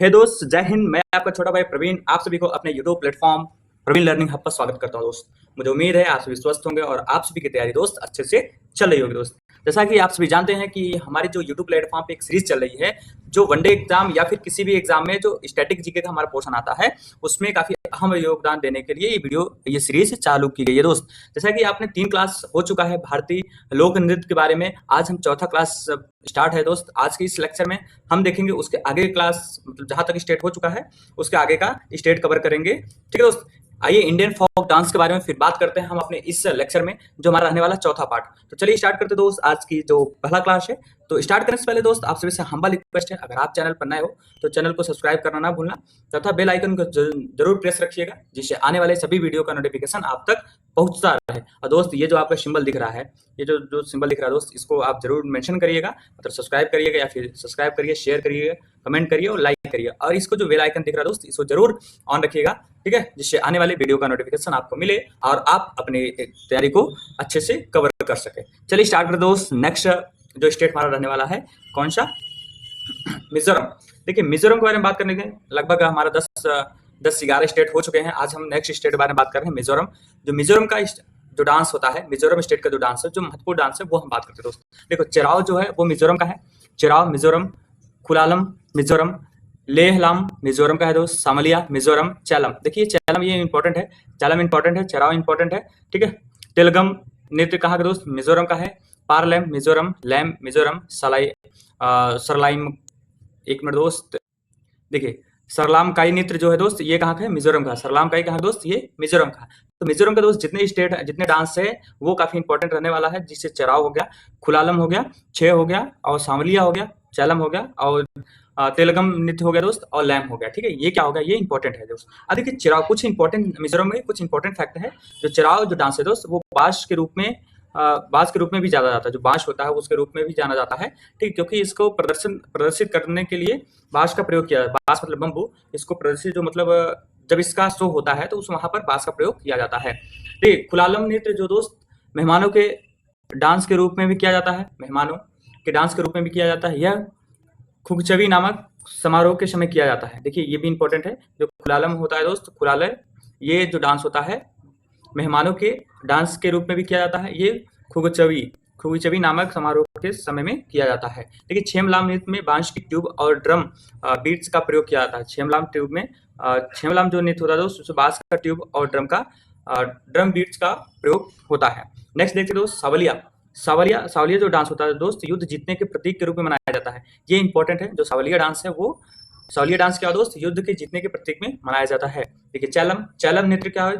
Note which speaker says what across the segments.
Speaker 1: हे दोस्त, जय हिंद। मैं आपका छोटा भाई प्रवीण आप सभी को अपने YouTube platform Praveen learning hub पर स्वागत करता हूं। दोस्त, मुझे उम्मीद है आप सभी स्वस्थ होंगे और आप सभी की तैयारी दोस्त अच्छे से चल रही होगी। दोस्त, जैसा कि आप सभी जानते हैं कि हमारी जो यूट्यूब प्लेटफॉर्म पे एक सीरीज चल रही है, जो वनडे एग्जाम या फिर किसी भी एग्जाम में जो स्टैटिक जीके का हमारा पोर्शन आता है, उसमें काफी अहम योगदान देने के लिए ये सीरीज चालू की गई है। दोस्त, जैसा कि आपने 3 क्लास हो चुका है भारतीय लोक नृत्य के बारे में, आज हम चौथा क्लास स्टार्ट है। दोस्त, आज के इस लेक्चर में हम देखेंगे उसके आगे क्लास, मतलब जहां तक स्टेट हो चुका है उसके आगे का स्टेट कवर करेंगे। ठीक है दोस्त, आइए इंडियन फोक डांस के बारे में फिर बात करते हैं हम अपने इस लेक्चर में, जो हमारा रहने वाला चौथा पार्ट। तो चलिए स्टार्ट करते हैं दोस्त, आज की जो पहला क्लास है। तो स्टार्ट करने से पहले दोस्त आप सभी से हम्बल रिक्वेस्ट है, अगर आप चैनल पर नए हो तो चैनल को सब्सक्राइब करना ना भूलना तथा बेल आइकन को जरूर प्रेस रखिएगा, जिससे आने वाले सभी वीडियो का नोटिफिकेशन आप तक पहुंचता रहे। और दोस्त, ये जो आपका सिंबल दिख रहा है, ये जो सिंबल दिख रहा है दोस्त, इसको आप जरूर मेंशन करिएगा, मतलब सब्सक्राइब करिएगा या फिर सब्सक्राइब करिए, शेयर करिए, कमेंट करिए और लाइक करिए। और इसको जो बेल आइकन दिख रहा है दोस्त, इसको जरूर ऑन रखिएगा, ठीक है, जिससे आने वाले वीडियो का नोटिफिकेशन आपको मिले और आप अपनी तैयारी को अच्छे से कवर कर सके। चलिए स्टार्ट करें दोस्त। नेक्स्ट जो स्टेट हमारा रहने वाला है, कौन सा? मिजोरम। देखिए, मिजोरम के बारे में बात करने के लगभग हमारा 10-11 स्टेट हो चुके हैं। आज हम नेक्स्ट स्टेट के बारे में बात कर रहे हैं, मिजोरम। जो मिजोरम का जो डांस होता है, मिजोरम स्टेट का जो डांस है, जो महत्वपूर्ण डांस है, वो हम बात करते हैं दोस्त। देखो, चेराव जो है वो मिजोरम का है, चेराव मिजोरम, कुलालम मिजोरम, लेहलाम मिजोरम का है दोस्त, सामलिया मिजोरम, चैलम। देखिए, चैलम ये इंपॉर्टेंट है, चैलम इंपॉर्टेंट है, चेराव इंपॉर्टेंट है, ठीक है। तेलगम नृत्य कहाँ का दोस्त? मिजोरम का है। पारलैम मिजोरम, लैम मिजोरम, सरलाइम, एक मिनट दोस्त, देखिए सरलाम काई नृत्य जो है दोस्त, ये कहाँ का है? मिजोरम का। सरलाम काई कहाँ दोस्त? ये मिजोरम का। तो मिजोरम का दोस्त जितने स्टेट जितने डांस है वो काफी इंपॉर्टेंट रहने वाला है, जिससे चराव हो गया, खुलालम हो गया, छे हो गया, और सांवलिया हो गया, चैलम हो गया, और तेलगम नृत्य हो गया दोस्त, और लैम हो गया। ठीक है, ये क्या हो गया? ये इंपॉर्टेंट है दोस्त। अब देखिए, चिराव कुछ इंपॉर्टेंट, मिजोरम में कुछ इंपॉर्टेंट फैक्ट है। जो चिराव जो डांस है दोस्त, वो बांस के रूप में भी जाना जाता है। जो बांस होता है उसके रूप में भी जाना जाता है, ठीक, क्योंकि इसको प्रदर्शित करने के लिए बांस का प्रयोग किया, बांस मतलब बम्बू, इसको प्रदर्शित जो मतलब जब इसका शो होता है तो उस वहां पर बांस का प्रयोग किया जाता है। ठीक, खुलालम नृत्य जो दोस्त मेहमानों के डांस के रूप में भी किया जाता है, मेहमानों के डांस के रूप में भी किया जाता है। यह खुगचवी नामक समारोह के समय किया जाता है। देखिए, ये भी इंपॉर्टेंट है। जो खुलालम होता है दोस्त, खुलालय, ये जो डांस होता है मेहमानों के डांस के रूप में भी किया जाता है। ये खुगचवी नामक समारोह के समय में किया जाता है। देखिए, छेमलाम नृत्य में बांस की ट्यूब और ड्रम बीट्स का प्रयोग किया जाता है। छेमलाम जो नृत्य होता है दोस्त, उसमें बांस का ट्यूब और ड्रम बीट्स का प्रयोग होता है। नेक्स्ट देखते दोस्त, सावलिया जो डांस होता है दोस्त, युद्ध जीतने के प्रतीक के रूप में मनाया जाता है। ये इंपॉर्टेंट है। जो सावलिया डांस है, वो सावलिया डांस क्या दोस्त? युद्ध के जीतने के प्रतीक में मनाया जाता है। देखिए, चैलम नृत्य क्या है?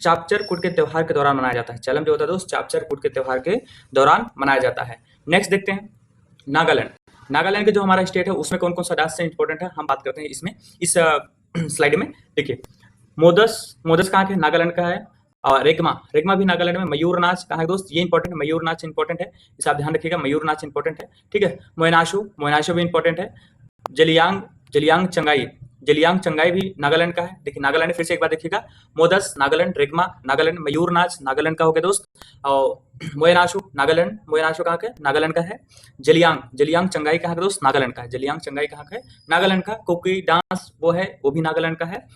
Speaker 1: चापचर कूट के त्योहार के दौरान मनाया जाता है। चैलम जो होता है दोस्त, चापचर कूट के त्योहार के दौरान मनाया जाता है। नेक्स्ट देखते हैं, नागालैंड के जो हमारा स्टेट है, उसमें कौन कौन सा डांस इंपॉर्टेंट है, हम बात करते हैं इसमें, इस स्लाइड में। देखिए, मोदस कहाँ के? नागालैंड का है। और रेगमा भी नागालैंड में। मयूर नाच कहाँ है दोस्त? ये इंपॉर्टेंट है, मयूर नाच इंपॉर्टेंट है, इसे आप ध्यान रखिएगा, मयूर नाच इंपॉर्टेंट है, ठीक है। मोयनाशु भी इंपॉर्टेंट है। जलियांग चंगाई भी नागालैंड का है। देखिए, नागालैंड फिर से एक बार देखिएगा, मोदस नागालैंड, रेगमा नागालैंड, मयूर नाच नागालैंड का हो गया दोस्त, और मोयनाशु कहाँ का? नागालैंड का है। जलियांग चंगाई कहाँ का दोस्त? नागालैंड का है। जलियांग चंगाई कहाँ का है? नागालैंड का। कुकी डांस वो है, वो भी नागालैंड का है।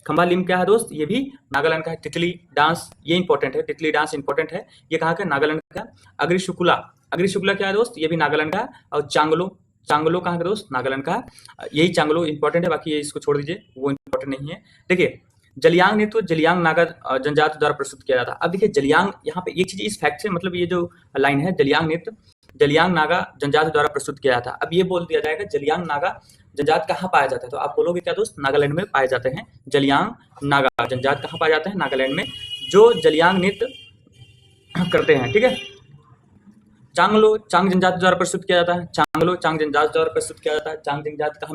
Speaker 1: खंबालिम क्या है दोस्त? ये भी नागालैंड का है। तितली डांस, ये इंपॉर्टेंट है, तितली डांस इंपॉर्टेंट है, ये कहाँ का? नागालैंड का। अग्रिशुकुला क्या है दोस्त? ये भी नागालैंड का। और चांगलो कहाँ का दोस्त? नागालैंड का। यही चांगलो इंपॉर्टेंट है, बाकी ये इसको छोड़ दीजिए, वो इंपॉर्टेंट नहीं है। देखिए, जलियांग नृत्य जलियांग नागा जनजाति द्वारा प्रस्तुत किया जाता है। अब देखिए, जलियांग, यहाँ पे एक चीज इस फैक्ट से, मतलब ये जो लाइन है, जलियांग नृत्य जलियांग नागा जनजाति द्वारा प्रस्तुत किया जाता है। अब ये बोल दिया जाएगा जलियांग नागा जनजाति कहाँ पाया जाता है, तो आप बोलोगे क्या दोस्त? नागालैंड में पाए जाते हैं। जलियांग नागा जनजाति कहाँ पाए जाते हैं? नागालैंड में, जो जलियांग नृत्य करते हैं, ठीक है। चांग जनजाति द्वारा प्रस्तुत किया जाता है। चांग जनजाति द्वारा प्रस्तुत किया जाता है। चांग जनजाति कहाँ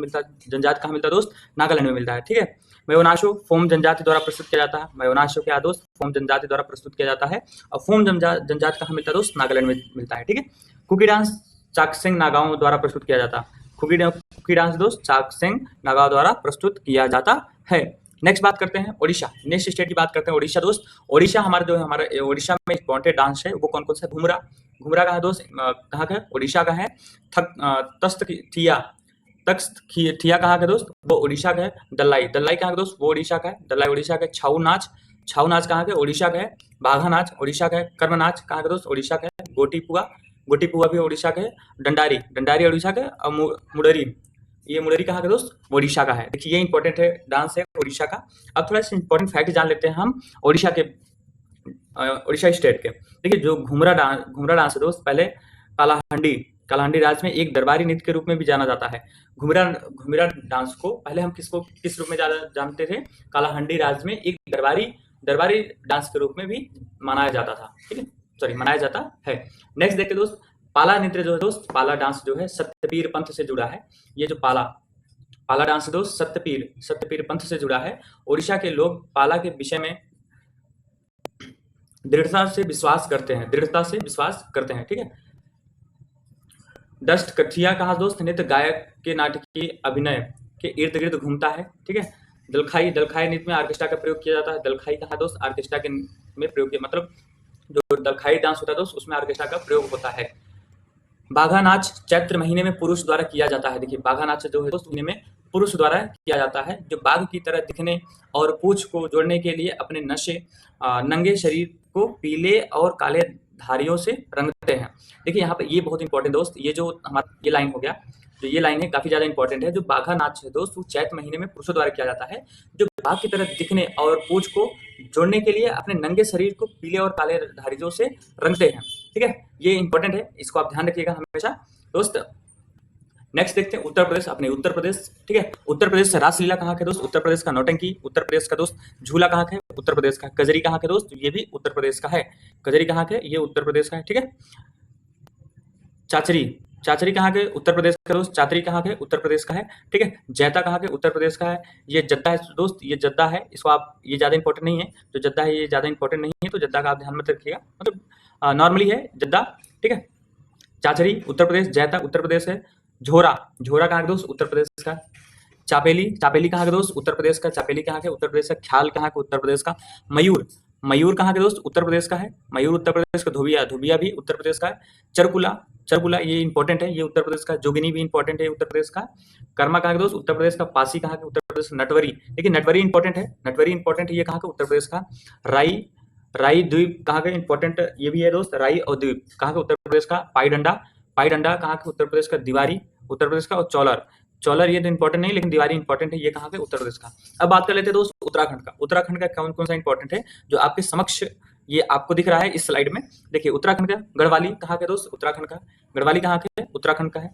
Speaker 1: मिलता है दोस्त? नागालैंड में मिलता है, ठीक है। मयोनाशु फोम जनजाति द्वारा प्रस्तुत किया जाता है। मयोनाशु क्या दोस्त? फोम जनजाति द्वारा प्रस्तुत किया जाता है। और फोम जनजाति कहाँ मिलता है दोस्त? नागालैंड में मिलता है, ठीक है। कुकी डांस चाकसेंग नागाओं द्वारा प्रस्तुत किया जाता है। कुकी डांस दोस्त चाकसेंग नागाओं द्वारा प्रस्तुत किया जाता है। नेक्स्ट बात करते हैं ओडिशा, नेक्स्ट स्टेट की बात करते हैं ओडिशा दोस्त। ओडिशा हमारा जो है, हमारा ओडिशा में इंपॉर्टेंट डांस है, वो कौन कौन सा? घुमरा, घुमरा कहाँ है दोस्त, कहाँ का है, उड़ीसा का है। तस्त थिया, तख्त थिया कहाँ का दोस्त, वो उड़ीसा का है। दल्लाई, दल्लाई कहाँ का दोस्त, वो उड़ीसा का है, दल्लाई उड़ीसा का है। छऊ नाच, छऊ नाच कहाँ का है, उड़ीसा का है। बाघा नाच उड़ीसा का है। कर्म नाच कहाँ का दोस्त, उड़ीसा का है। गोटी पुआ, गोटी पुआ भी उड़ीसा का है। डंडारी, डंडारी उड़ीसा का है। और मुडरी, ये मुडरी कहाँ का दोस्त, उड़ीसा का है। देखिए ये इंपॉर्टेंट है, डांस है उड़ीसा का। अब थोड़ा सा इंपॉर्टेंट फैक्ट जान लेते हैं हम उड़ीसा के, उड़ीसा स्टेट के। देखिए जो घुमरा डांस है दोस्त, पहले कालाहंडी, कालाहंडी राज्य में एक दरबारी नृत्य के रूप में भी जाना जाता है। घुमरा घुमरा डांस को पहले हम किस रूप में जानते थे, कालाहंडी राज्य में एक दरबारी डांस के रूप में भी मनाया जाता था, ठीक है, सॉरी मनाया जाता है। नेक्स्ट देखते दोस्त, पाला नृत्य जो है दोस्त, पाला डांस जो है सत्यपीर पंथ से जुड़ा है। ये जो पाला डांस है दोस्त, सत्यपीर पंथ से जुड़ा है। उड़ीसा के लोग पाला के विषय में दृढ़ता से विश्वास करते हैं, ठीक है। दष्ट कठिया कहा दोस्त, नृत्य गायक के नाटकीय अभिनय के इर्द गिर्द घूमता है, ठीक है। दलखाई नृत्य में ऑर्केस्ट्रा का प्रयोग किया जाता है। दलखाई कहा दोस्त, ऑर्केस्ट्रा के में प्रयोग किया, मतलब जो दलखाई डांस होता है दोस्त, उसमें ऑर्केस्ट्रा का प्रयोग होता है। बाघा नाच चैत्र महीने में पुरुष द्वारा किया जाता है। देखिए बाघा नाच जो है दोस्त, महीने में पुरुष द्वारा किया जाता है, जो बाघ की तरह दिखने और पूंछ को जोड़ने के लिए अपने नंगे शरीर को पीले और काले धारियों से रंगते हैं। देखिए यहाँ पे ये बहुत इंपॉर्टेंट दोस्त, ये जो हमारा ये लाइन हो गया, जो ये लाइन है काफी ज्यादा इंपॉर्टेंट है। जो बाघा नाच है दोस्त, वो चैत्र महीने में पुरुषों द्वारा किया जाता है, जो बाघ की तरह दिखने और पूंछ को जोड़ने के लिए अपने नंगे शरीर को पीले और काले धारियों से रंगते हैं, ठीक है। ये इंपॉर्टेंट है, इसको आप ध्यान रखिएगा हमेशा दोस्त। नेक्स्ट देखते हैं उत्तर प्रदेश, अपने उत्तर प्रदेश, ठीक है। उत्तर प्रदेश से रासलीला कहाँ के दोस्त, उत्तर प्रदेश का नौटंकी, उत्तर प्रदेश का दोस्त झूला कहाँ का है, उत्तर प्रदेश का। कजरी कहाँ के दोस्त, ये भी उत्तर प्रदेश का है। कजरी कहाँ के, ये उत्तर प्रदेश का है, ठीक है। चाचरी कहाँ के, उत्तर प्रदेश का दोस्त। चाचरी कहाँ के, उत्तर प्रदेश का है, ठीक है। जैता कहाँ के, उत्तर प्रदेश का है। ये जद्दा है दोस्त, ये जद्दा है, इसको आप, ये ज्यादा इंपॉर्टेंट नहीं है, जो जद्दा है ये ज्यादा इंपॉर्टेंट नहीं है, तो जद्दा का आप ध्यान मत रखिएगा, मतलब नॉर्मली है जद्दा, ठीक है। चाचरी उत्तर प्रदेश, जैता उत्तर प्रदेश है। झोरा कहाँ के दोस्त, उत्तर प्रदेश का। चापेली कहाँ के दोस्त, उत्तर प्रदेश का। चापेली कहाँ के, उत्तर प्रदेश का। ख्याल कहाँ के, उत्तर प्रदेश का। मयूर कहाँ के दोस्त, उत्तर प्रदेश का है। मयूर उत्तर प्रदेश का। धोबिया भी उत्तर प्रदेश का है। चरकुला ये इंपॉर्टेंट है, ये उत्तर प्रदेश का। जोगिनी भी इंपॉर्टेंट है, उत्तर प्रदेश का। कर्मा कहाँ के दोस्त, उत्तर प्रदेश का। पासी कहाँ के, उत्तर प्रदेश का। नटवरी, देखिए नटवरी इंपॉर्टेंट है, ये कहाँ का, उत्तर प्रदेश का। राई द्वीप कहाँ के, इंपॉर्टेंट ये भी है दोस्त। राई और द्वीप कहाँ के, उत्तर प्रदेश का। पाई डंडा कहाँ के, उत्तर प्रदेश का। दीवारी उत्तर प्रदेश का। और चौलर ये तो इंपॉर्टेंट नहीं, लेकिन दीवारी इंपॉर्टेंट है, ये कहाँ के, उत्तर प्रदेश का। अब बात कर लेते हैं दोस्त उत्तराखंड का कौन कौन सा इंपॉर्टेंट है, जो आपके समक्ष ये आपको दिख रहा है इस स्लाइड में। देखिए उत्तराखंड का गढ़वाली कहाँ के दोस्त, उत्तराखंड का। गढ़वाली कहाँ के, उत्तराखंड का है,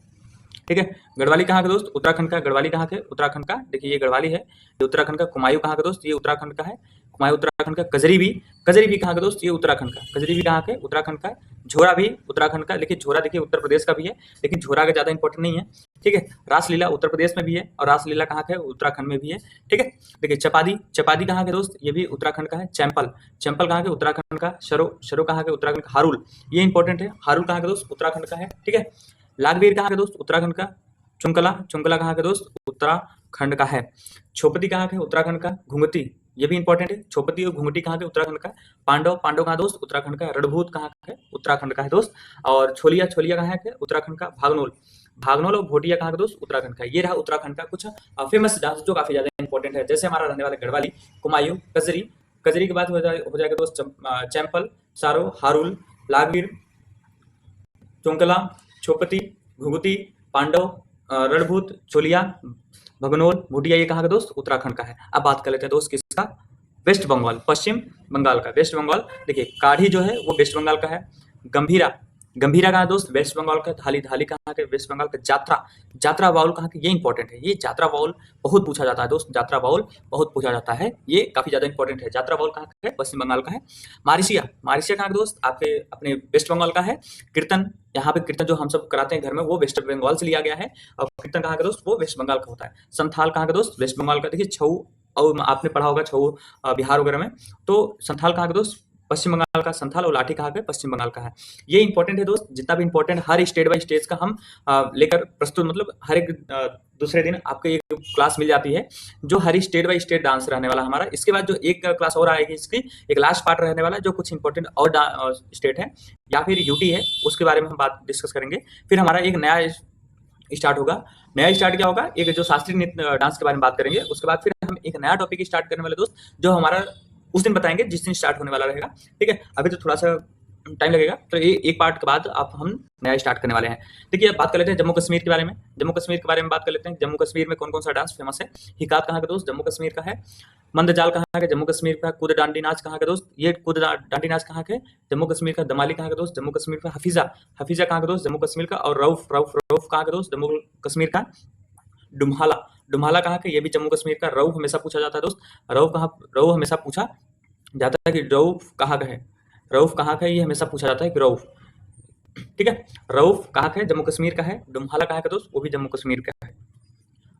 Speaker 1: ठीक है। गढ़वाली कहाँ के दोस्त, उत्तराखंड का। गढ़वाली कहाँ के, उत्तराखंड का। देखिए ये गढ़वाली है, ये उत्तराखंड का। कुमायूं कहाँ के दोस्त, ये उत्तराखंड का है, कुमायूं उत्तराखंड का। कजरी भी कहाँ के दोस्त, ये उत्तराखंड का। कजरी भी कहाँ के, उत्तराखंड का। झोरा भी उत्तराखंड का। देखिए झोरा देखिए उत्तर प्रदेश का भी है, लेकिन झोरा का ज्यादा इंपॉर्टेंट नहीं है, ठीक है। रासलीला उत्तर प्रदेश में भी है, और रासलीला कहाँ का है, उत्तराखंड में भी है, ठीक है। देखिए चपादी कहाँ के दोस्त, ये भी उत्तराखंड का है। चैंपल कहाँ के, उत्तराखंड का। शरो कहाँ के, उत्तराखंड का। हारुल ये इंपॉर्टेंट है, हारुल कहाँ के दोस्त, उत्तराखंड का है, ठीक है। लागवीर कहाँ के दोस्त, उत्तराखंड का। चुंकला कहाँ के दोस्त, उत्तराखंड का है। छोपती कहाँ के, उत्तराखंड का। घुंगती ये भी इंपॉर्टेंट है, छोपती और घुंगटी कहाँ के, उत्तराखंड का। पांडव कहाँ दोस्त, उत्तराखंड का। रणभूत कहाँ का है, उत्तराखंड का है दोस्त। और छोलिया कहाँ के, उत्तराखंड का। भागनोल और भोटिया कहाँ के दोस्त, उत्तराखंड का। ये रहा उत्तराखंड का कुछ फेमस डांस जो काफी ज्यादा इंपॉर्टेंट है, जैसे हमारा रहने वाला गढ़वाली, कुमायूं, कजरी के बाद हो जाएगा दोस्त चैंपल, सारो, हारुल, लागवीर, चुंकला, छोपती, घुंगती, पांडव, रणभूत, छोलिया, भगनोल, भूटिया ये कहाँ का दोस्त, उत्तराखंड का है। अब बात कर लेते हैं दोस्त किसका, वेस्ट बंगाल, पश्चिम बंगाल का। वेस्ट बंगाल देखिए काढ़ी जो है वो वेस्ट बंगाल का है। गंभीरा कहाँ दोस्त, वेस्ट बंगाल का। धाली कहाँ के, वेस्ट बंगाल का। जात्रा बाउल कहाँ के, ये इंपॉर्टेंट है, ये जात्रा बाउल बहुत पूछा जाता है दोस्त, जात्रा बाउल बहुत पूछा जाता है, ये काफी ज्यादा इंपॉर्टेंट है। जात्रा बाउल कहाँ का है, पश्चिम बंगाल का है। मारिसिया कहाँ के दोस्त, आपके अपने वेस्ट बंगाल का है। कीर्तन, यहाँ पे कीर्तन जो हम सब कराते हैं घर में, वो वेस्ट बंगाल से लिया गया है, और कीर्तन कहाँ का दोस्त, वो वेस्ट बंगाल का होता है। संथाल कहाँ का दोस्त, वेस्ट बंगाल का। देखिए छऊ, और आपने पढ़ा होगा छऊ बिहार वगैरह में, तो संथाल कहाँ का दोस्त, पश्चिम बंगाल का, संथाल और लाठी कहाँ का है, पश्चिम बंगाल का है। ये इंपॉर्टेंट है दोस्त, जितना भी important her state by state का हम लेकर प्रस्तुत, मतलब हर एक दूसरे दिन आपको एक क्लास मिल जाती है जो हर स्टेट बाय स्टेट डांस रहने वाला हमारा। इसके बाद जो एक क्लास और आएगी, इसकी एक लास्ट पार्ट रहने वाला है जो कुछ इंपॉर्टेंट और स्टेट है या फिर यूटी है, उसके बारे में हम बात डिस्कस करेंगे। फिर हमारा एक नया स्टार्ट होगा। नया स्टार्ट क्या होगा, एक जो शास्त्रीय नृत्य डांस के बारे में बात करेंगे। उसके बाद फिर हम एक नया टॉपिक स्टार्ट करने वाले दोस्त, जो हमारा उस दिन बताएंगे जिस दिन स्टार्ट होने वाला रहेगा। ठीक है, अभी तो थोड़ा सा टाइम लगेगा, तो ये एक पार्ट के बाद आप हम नया स्टार्ट करने वाले हैं। देखिए, अब बात कर लेते हैं जम्मू कश्मीर के बारे में। जम्मू कश्मीर के बारे में बात कर लेते हैं। जम्मू कश्मीर में कौन कौन सा डांस फेमस है। हिकात कहाँ का दोस्त, जम्मू कश्मीर का है। मंदजाल कहाँ का, जम्मू कश्मीर का। कूद डांडी नाच कहाँ का दोस्त, ये कूद डांडी नाच कहाँ का है, जम्मू कश्मीर का। दमाली कहाँ का दोस्त, जम्मू कश्मीर का। हफीजा, हफीजा कहाँ का दोस्त, जम्मू कश्मीर का। और रऊफ, रऊफ रऊफ कहाँ का दोस्त, जम्मू कश्मीर का। डुम्हाला, डुम्हाला कहाँ का, ये भी जम्मू कश्मीर का। रऊफ हमेशा पूछा जाता है दोस्त, रऊफ हमेशा पूछा जाता है कि रऊफ कहाँ का है, रऊफ कहाँ का है, ये हमेशा पूछा जाता है कि रऊफ। ठीक है, रऊफ कहाँ का है, जम्मू कश्मीर का है। डुम्हाला कहाँ का दोस्त, वो भी जम्मू कश्मीर का है।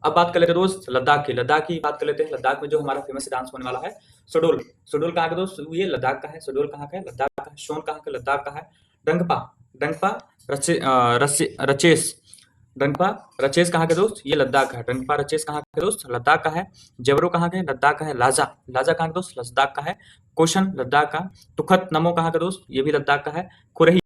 Speaker 1: अब बात कर लेते हैं दोस्त लद्दाख की। लद्दाख की बात कर लेते हैं। लद्दाख में जो हमारा फेमस डांस होने वाला है, सुडोल। सुडोल कहाँ का दोस्त, ये लद्दाख का है। सुडोल कहाँ का है, लद्दाख का है। शोन कहाँ का, लद्दाख का है। डंगपा, डंगपा रचेस, डंगपा रचेस कहाँ का दोस्त, ये लद्दाख का है। डंगपा रचेस कहाँ का दोस्त, लद्दाख का है। जबरो कहाँ का है, लद्दाख का है। लाजा, लाजा कहाँ का दोस्त, लद्दाख का है। कोशन, लद्दाख का। तुखत नमो कहाँ का दोस्त, ये भी लद्दाख का है। खुरही,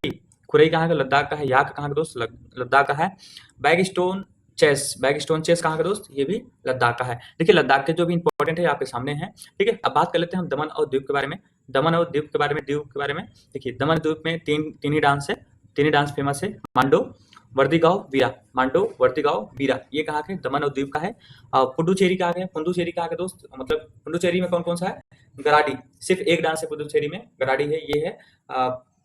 Speaker 1: खुरही कहाँ का, लद्दाख का है। याक कहाँ का दोस्त, लद्दाख का है। Bag stone chess, bag stone chess कहाँ का दोस्त, ये भी लद्दाख का है। देखिए, लद्दाख के जो भी इंपॉर्टेंट है आपके सामने है। ठीक है, अब बात कर लेते हैं हम दमन और दीव के बारे में। दमन और दीव के बारे में, दीव के बारे में देखिए, दमन द्वीप में तीन ही डांस है, तीन ही डांस फेमस है। मांडो, वर्दीगांव, वीरा। मांडो, वर्दीगांव, वीरा, ये कहाँ के, दमन और दीव का है। पुडुचेरी कहाँ का है, पुडुचेरी कहाँ का दोस्त, मतलब पुडुचेरी में कौन कौन सा है, गराडी। सिर्फ एक डांस है पुडुचेरी में, गराडी है। ये है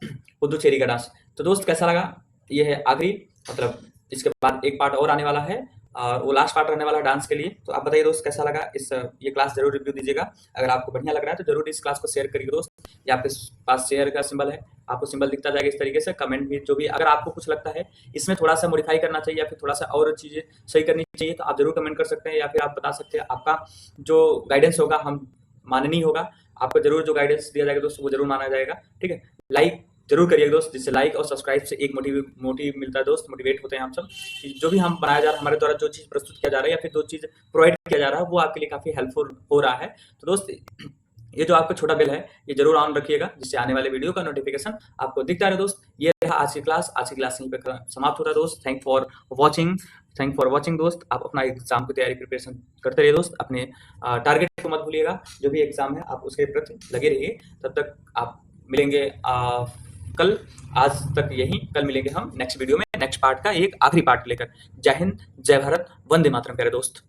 Speaker 1: पुडुचेरी का डांस। तो दोस्त कैसा लगा, ये है आखिरी, मतलब इसके बाद एक पार्ट और आने वाला है और वो लास्ट पार्ट रहने वाला है डांस के लिए। तो आप बताइए दोस्त कैसा लगा इस ये क्लास, जरूर रिव्यू दीजिएगा। अगर आपको बढ़िया लग रहा है तो जरूर इस क्लास को शेयर करिए दोस्त। ये आपके पास शेयर का सिंबल है, आपको सिंबल दिखता जाएगा इस तरीके से। कमेंट भी जो भी, अगर आपको कुछ लगता है इसमें थोड़ा सा मॉडिफाई करना चाहिए या फिर थोड़ा सा और चीजें सही करनी चाहिए, तो आप जरूर कमेंट कर सकते हैं या फिर आप बता सकते हैं। आपका जो गाइडेंस होगा हम माननीय होगा, आपको जरूर जो गाइडेंस दिया जाएगा दोस्त वो जरूर माना जाएगा। ठीक है, लाइक जरूर करिएगा दोस्त, जिससे लाइक और सब्सक्राइब से एक मोटिव मिलता है दोस्त, मोटिवेट होते हैं हम सब। जो भी हम बनाया जा रहा है, हमारे द्वारा जो चीज़ प्रस्तुत किया जा रहा है या फिर जो चीज़ प्रोवाइड किया जा रहा है, वो आपके लिए काफ़ी हेल्पफुल हो रहा है। तो दोस्त, ये जो आपका छोटा बिल है ये जरूर ऑन रखिएगा, जिससे आने वाले वीडियो का नोटिफिकेशन आपको दिखता रहे दोस्त। ये रहा आज की क्लास। आज की क्लास यहीं पे समाप्त होता है दोस्त। थैंक फॉर वॉचिंग दोस्त। आप अपना एग्जाम की तैयारी प्रिपरेशन करते रहिए दोस्त। अपने टारगेट को मत भूलिएगा, जो भी एग्जाम है आप उसके प्रति लगे रहिए। तब तक आप मिलेंगे कल, आज तक यही, कल मिलेंगे हम नेक्स्ट वीडियो में, नेक्स्ट पार्ट का एक आखिरी पार्ट लेकर। जय हिंद, जय भारत, वंदे मातरम प्यारे दोस्त।